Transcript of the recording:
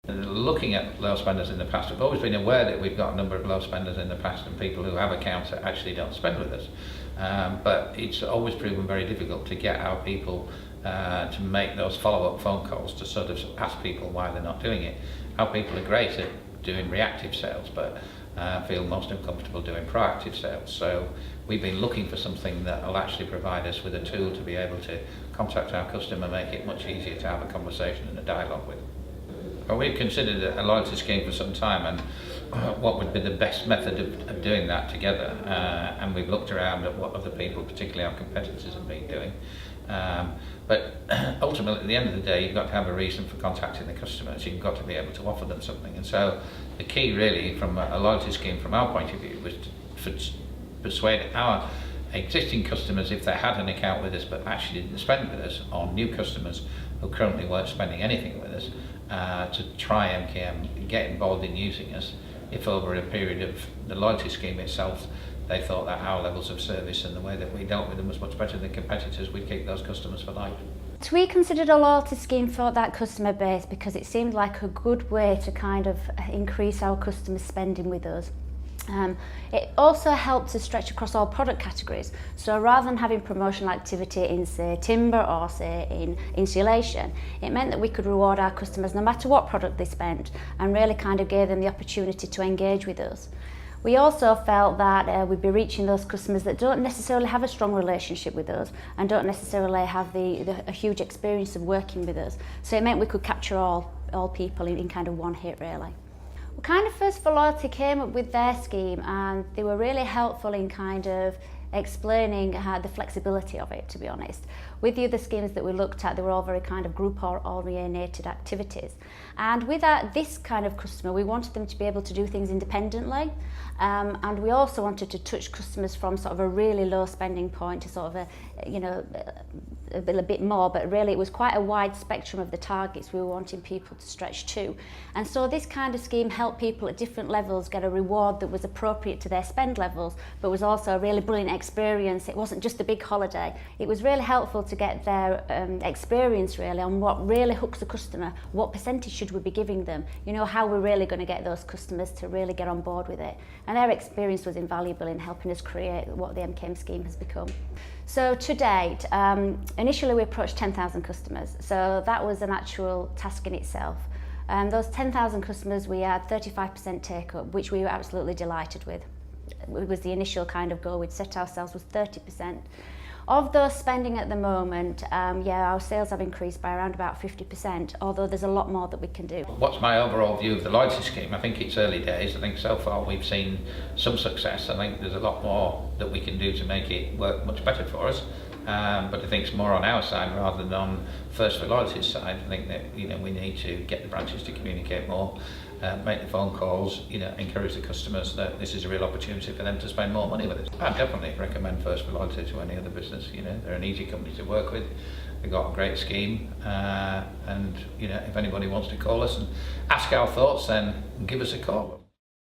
Looking at low spenders in the past, we've always been aware that we've got a number of low spenders in the past and people who have accounts that actually don't spend with us. But it's always proven very difficult to get our people to make those follow-up phone calls to sort of ask people why they're not doing it. Our people are great at doing reactive sales, but feel most uncomfortable doing proactive sales. So we've been looking for something that will actually provide us with a tool to be able to contact our customer, make it much easier to have a conversation and a dialogue with. Well, we've considered a loyalty scheme for some time and what would be the best method of doing that together, and we've looked around at what other people, particularly our competitors, have been doing. But ultimately, at the end of the day, you've got to have a reason for contacting the customers. You've got to be able to offer them something. And so the key really from a loyalty scheme from our point of view was to persuade our existing customers, if they had an account with us but actually didn't spend with us, or new customers who currently weren't spending anything with us, to try MKM, get involved in using us if over a period of the loyalty scheme itself they thought that our levels of service and the way that we dealt with them was much better than competitors, we'd keep those customers for life. So we considered a loyalty scheme for that customer base because it seemed like a good way to kind of increase our customers' spending with us. It also helped to stretch across all product categories. So rather than having promotional activity in, say, timber or, say, in insulation, it meant that we could reward our customers no matter what product they spent and really kind of gave them the opportunity to engage with us. We also felt that we'd be reaching those customers that don't necessarily have a strong relationship with us and don't necessarily have a huge experience of working with us. So it meant we could capture all people in kind of one hit, really. Well, kind of First for Loyalty came up with their scheme and they were really helpful in kind of explaining the flexibility of it, to be honest. With the other schemes that we looked at, they were all very kind of group-oriented activities. And with this kind of customer, we wanted them to be able to do things independently. And we also wanted to touch customers from sort of a really low spending point to sort of a bit more, but really it was quite a wide spectrum of the targets we were wanting people to stretch to. And so this kind of scheme helped people at different levels get a reward that was appropriate to their spend levels, but was also a really brilliant experience. It wasn't just a big holiday. It was really helpful to get their experience really on what really hooks the customer, what percentage should we be giving them, you know, how we're really going to get those customers to really get on board with it. And their experience was invaluable in helping us create what the MKM scheme has become. So to date, initially we approached 10,000 customers, so that was an actual task in itself. Those 10,000 customers, we had 35% take up, which we were absolutely delighted with. It was the initial kind of goal we'd set ourselves was 30%. Of those spending at the moment, our sales have increased by around about 50%, although there's a lot more that we can do. What's my overall view of the loyalty scheme? I think it's early days. I think so far we've seen some success. I think there's a lot more that we can do to make it work much better for us. But I think it's more on our side rather than on First for Loyalty's side. I think that we need to get the branches to communicate more, make the phone calls, encourage the customers that this is a real opportunity for them to spend more money with us. I definitely recommend First for Loyalty to any other business. They're an easy company to work with. They've got a great scheme, and if anybody wants to call us and ask our thoughts, then give us a call.